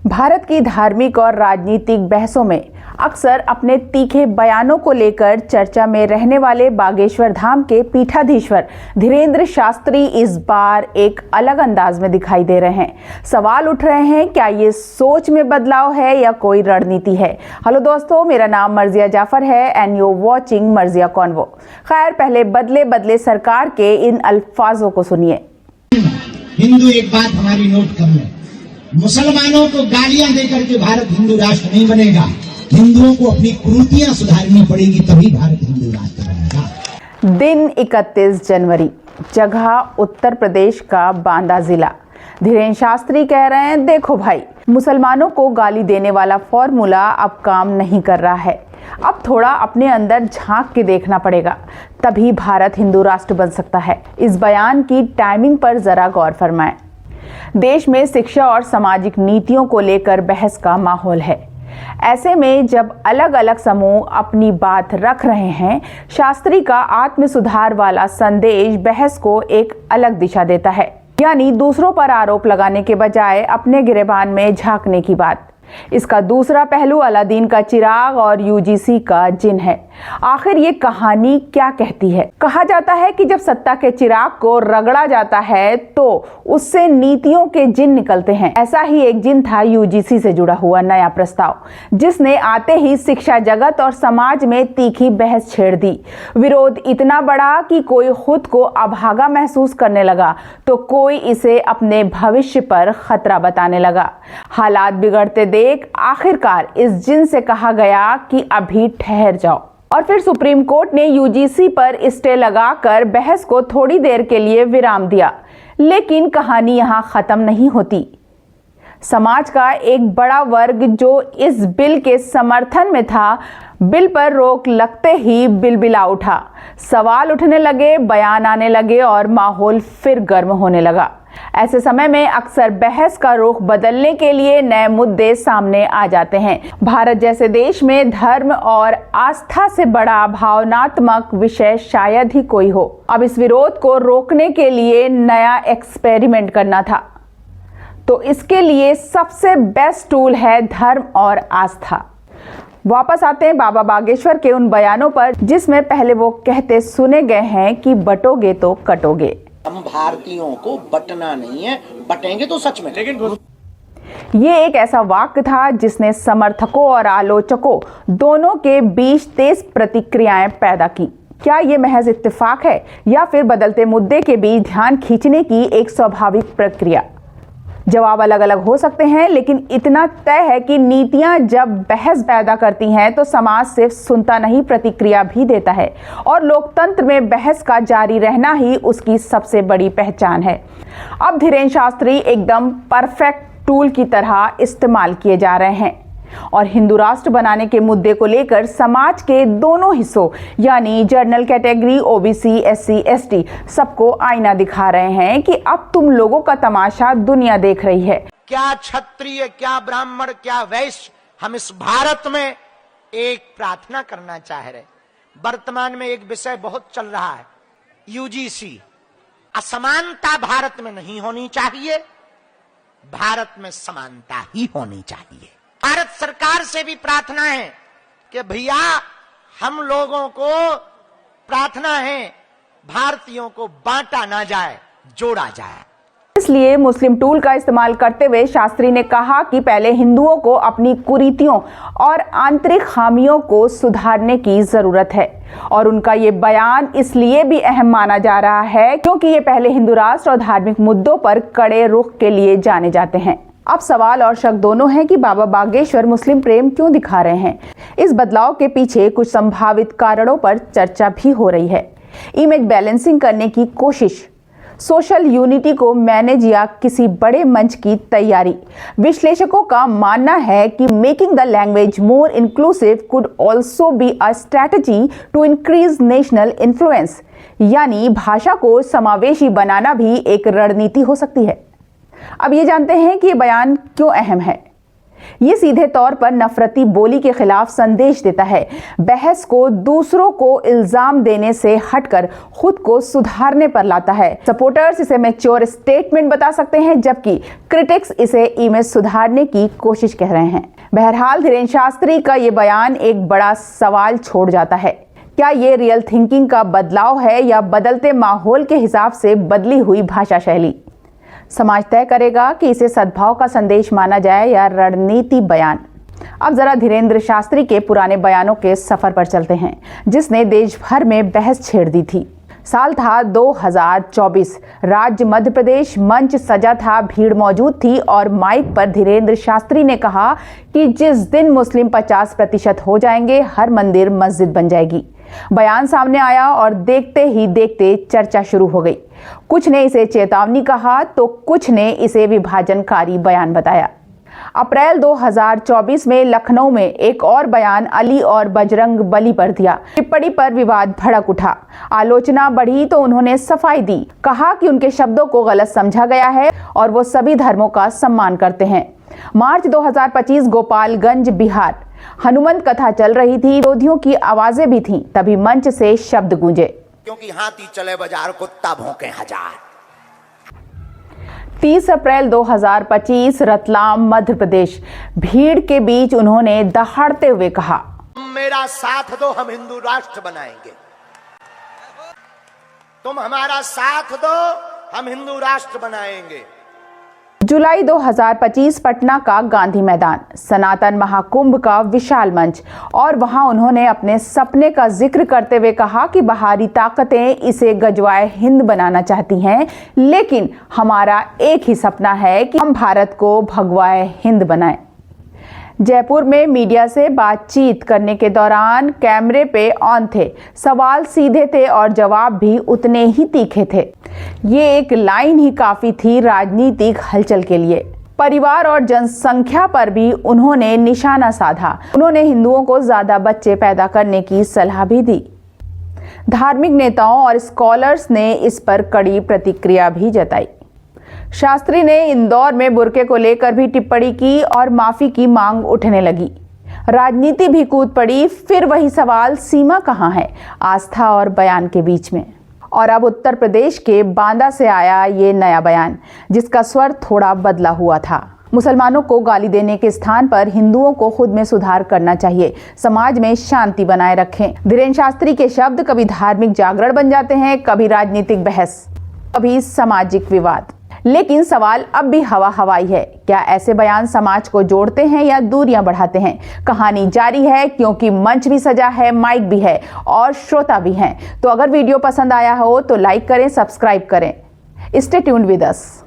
भारत की धार्मिक और राजनीतिक बहसों में अक्सर अपने तीखे बयानों को लेकर चर्चा में रहने वाले बागेश्वर धाम के पीठाधीश्वर धीरेंद्र शास्त्री इस बार एक अलग अंदाज में दिखाई दे रहे हैं। सवाल उठ रहे हैं, क्या ये सोच में बदलाव है या कोई रणनीति है। हेलो दोस्तों, मेरा नाम मर्जिया जाफर है एंड यू वॉचिंग मर्जिया कॉन्वो। खैर, पहले बदले बदले सरकार के इन अल्फाजों को सुनिए। हिंदू एक बात हमारी नोट कर लें, मुसलमानों को गालियां देकर के भारत हिंदू राष्ट्र नहीं बनेगा। हिंदुओं को अपनी कुरीतियां सुधारनी पड़ेगी, तभी भारत हिंदू राष्ट्र बनेगा। दिन 31 जनवरी, जगह उत्तर प्रदेश का बांदा जिला। धीरेंद्र शास्त्री कह रहे हैं, देखो भाई, मुसलमानों को गाली देने वाला फॉर्मूला अब काम नहीं कर रहा है। अब थोड़ा अपने अंदर झांक के देखना पड़ेगा, तभी भारत हिंदू राष्ट्र बन सकता है। इस बयान की टाइमिंग पर जरा गौर फरमाएं। देश में शिक्षा और सामाजिक नीतियों को लेकर बहस का माहौल है। ऐसे में जब अलग अलग समूह अपनी बात रख रहे हैं, शास्त्री का आत्म सुधार वाला संदेश बहस को एक अलग दिशा देता है, यानी दूसरों पर आरोप लगाने के बजाय अपने गिरेबान में झांकने की बात। इसका दूसरा पहलू अलादीन का चिराग और यूजीसी का जिन है। आखिर ये कहानी क्या कहती है? कहा जाता है कि जब सत्ता के चिराग को रगड़ा जाता है तो उससे नीतियों के जिन निकलते हैं। ऐसा ही एक जिन था यूजीसी से जुड़ा हुआ नया प्रस्ताव, जिसने आते ही शिक्षा जगत और समाज में तीखी बहस छेड़ दी। विरोध इतना बड़ा कि कोई खुद को अभागा महसूस करने लगा तो कोई इसे अपने भविष्य पर खतरा बताने लगा। हालात बिगड़ते देख आखिरकार इस जिन से कहा गया कि अभी ठहर जाओ, और फिर सुप्रीम कोर्ट ने यूजीसी पर स्टे लगाकर बहस को थोड़ी देर के लिए विराम दिया। लेकिन कहानी यहां खत्म नहीं होती। समाज का एक बड़ा वर्ग जो इस बिल के समर्थन में था, बिल पर रोक लगते ही बिलबिला उठा। सवाल उठने लगे, बयान आने लगे और माहौल फिर गर्म होने लगा। ऐसे समय में अक्सर बहस का रुख बदलने के लिए नए मुद्दे सामने आ जाते हैं। भारत जैसे देश में धर्म और आस्था से बड़ा भावनात्मक विषय शायद ही कोई हो। अब इस विरोध को रोकने के लिए नया एक्सपेरिमेंट करना था, तो इसके लिए सबसे बेस्ट टूल है धर्म और आस्था। वापस आते हैं बाबा बागेश्वर के उन बयानों पर, जिसमें पहले वो कहते सुने गए हैं कि बटोगे तो कटोगे। हम भारतीयों को बटना नहीं है, बटेंगे तो सच में। लेकिन ये एक ऐसा वाक्य था जिसने समर्थकों और आलोचकों दोनों के बीच तेज प्रतिक्रियाएं पैदा की। क्या ये महज इत्तेफाक है या फिर बदलते मुद्दे के बीच ध्यान खींचने की एक स्वाभाविक प्रक्रिया? जवाब अलग अलग हो सकते हैं, लेकिन इतना तय है कि नीतियां जब बहस पैदा करती हैं तो समाज सिर्फ सुनता नहीं, प्रतिक्रिया भी देता है। और लोकतंत्र में बहस का जारी रहना ही उसकी सबसे बड़ी पहचान है। अब धीरेंद्र शास्त्री एकदम परफेक्ट टूल की तरह इस्तेमाल किए जा रहे हैं और हिंदू राष्ट्र बनाने के मुद्दे को लेकर समाज के दोनों हिस्सों, यानी general category, OBC, SC, ST, सबको आईना दिखा रहे हैं कि अब तुम लोगों का तमाशा दुनिया देख रही है। क्या क्षत्रिय, क्या ब्राह्मण, क्या वैश्य, हम इस भारत में एक प्रार्थना करना चाह रहे। वर्तमान में एक विषय बहुत चल रहा है, यूजीसी। असमानता भारत में नहीं होनी चाहिए, भारत में समानता ही होनी चाहिए। भारत सरकार से भी प्रार्थना है कि भैया, हम लोगों को प्रार्थना है, भारतीयों को बांटा ना जाए, जोड़ा जाए। इसलिए मुस्लिम टूल का इस्तेमाल करते हुए शास्त्री ने कहा कि पहले हिंदुओं को अपनी कुरीतियों और आंतरिक खामियों को सुधारने की जरूरत है। और उनका ये बयान इसलिए भी अहम माना जा रहा है क्योंकि ये पहले हिंदू राष्ट्र और धार्मिक मुद्दों पर कड़े रुख के लिए जाने जाते हैं। अब सवाल और शक दोनों है कि बाबा बागेश्वर मुस्लिम प्रेम क्यों दिखा रहे हैं। इस बदलाव के पीछे कुछ संभावित कारणों पर चर्चा भी हो रही है। इमेज बैलेंसिंग करने की कोशिश, सोशल यूनिटी को मैनेज या किसी बड़े मंच की तैयारी। विश्लेषकों का मानना है कि making the language more inclusive could also be a strategy to increase national influence, यानी भाषा को समावेशी बनाना भी एक रणनीति हो सकती है। अब ये जानते हैं कि ये बयान क्यों अहम है। ये सीधे तौर पर नफरती बोली के खिलाफ संदेश देता है। बहस को दूसरों को इल्जाम देने से हटकर खुद को सुधारने पर लाता है। सपोर्टर्स इसे मैच्योर स्टेटमेंट बता सकते हैं, जबकि क्रिटिक्स इसे इमेज सुधारने की कोशिश कह रहे हैं। बहरहाल धीरेन्द्र शास्त्री का ये बयान एक बड़ा सवाल छोड़ जाता है। क्या ये रियल थिंकिंग का बदलाव है या बदलते माहौल के हिसाब से बदली हुई भाषा शैली? समाज तय करेगा कि इसे सद्भाव का संदेश माना जाए या रणनीति बयान। अब जरा धीरेन्द्र शास्त्री के पुराने बयानों के सफर पर चलते हैं, जिसने देश भर में बहस छेड़ दी थी। साल था 2024। राज्य मध्य प्रदेश, मंच सजा था, भीड़ मौजूद थी और माइक पर धीरेन्द्र शास्त्री ने कहा कि जिस दिन मुस्लिम 50% हो जाएंगे, हर मंदिर मस्जिद बन जाएगी। बयान सामने आया और देखते ही देखते चर्चा शुरू हो गई। कुछ ने इसे चेतावनी कहा तो कुछ ने इसे विभाजनकारी बयान बताया। अप्रैल 2024 में लखनऊ में एक और बयान अली और बजरंग बली पर दिया। टिप्पणी पर विवाद भड़क उठा, आलोचना बढ़ी तो उन्होंने सफाई दी, कहा कि उनके शब्दों को गलत समझा गया है और वो सभी धर्मों का सम्मान करते हैं। मार्च 2025 गोपालगंज, बिहार। हनुमंत कथा चल रही थी, विरोधियों की आवाजें भी थीं, तभी मंच से शब्द गूंजे, क्योंकि हाथी चले बाजार, कुत्ता भौंके हजार। 30 अप्रैल 2025 रतलाम, मध्य प्रदेश। भीड़ के बीच उन्होंने दहाड़ते हुए कहा, मेरा साथ दो, हम हिंदू राष्ट्र बनाएंगे। तुम हमारा साथ दो, हम हिंदू राष्ट्र बनाएंगे। जुलाई 2025 पटना का गांधी मैदान, सनातन महाकुंभ का विशाल मंच, और वहां उन्होंने अपने सपने का जिक्र करते हुए कहा कि बाहरी ताकतें इसे गजवाए हिंद बनाना चाहती हैं, लेकिन हमारा एक ही सपना है कि हम भारत को भगवाए हिंद बनाएं। जयपुर में मीडिया से बातचीत करने के दौरान कैमरे पे ऑन थे, सवाल सीधे थे और जवाब भी उतने ही तीखे थे। ये एक लाइन ही काफी थी राजनीतिक हलचल के लिए। परिवार और जनसंख्या पर भी उन्होंने निशाना साधा। उन्होंने हिंदुओं को ज्यादा बच्चे पैदा करने की सलाह भी दी। धार्मिक नेताओं और स्कॉलर्स ने इस पर कड़ी प्रतिक्रिया भी जताई। शास्त्री ने इंदौर में बुर्के को लेकर भी टिप्पणी की और माफी की मांग उठने लगी। राजनीति भी कूद पड़ी। फिर वही सवाल, सीमा कहाँ है आस्था और बयान के बीच में? और अब उत्तर प्रदेश के बांदा से आया ये नया बयान, जिसका स्वर थोड़ा बदला हुआ था। मुसलमानों को गाली देने के स्थान पर हिंदुओं को खुद में सुधार करना चाहिए, समाज में शांति बनाए रखें। धीरेन्द्र शास्त्री के शब्द कभी धार्मिक जागरण बन जाते हैं, कभी राजनीतिक बहस, कभी सामाजिक विवाद। लेकिन सवाल अब भी हवाई है। क्या ऐसे बयान समाज को जोड़ते हैं या दूरियां बढ़ाते हैं? कहानी जारी है, क्योंकि मंच भी सजा है, माइक भी है और श्रोता भी हैं। तो अगर वीडियो पसंद आया हो तो लाइक करें, सब्सक्राइब करें। Stay tuned with us.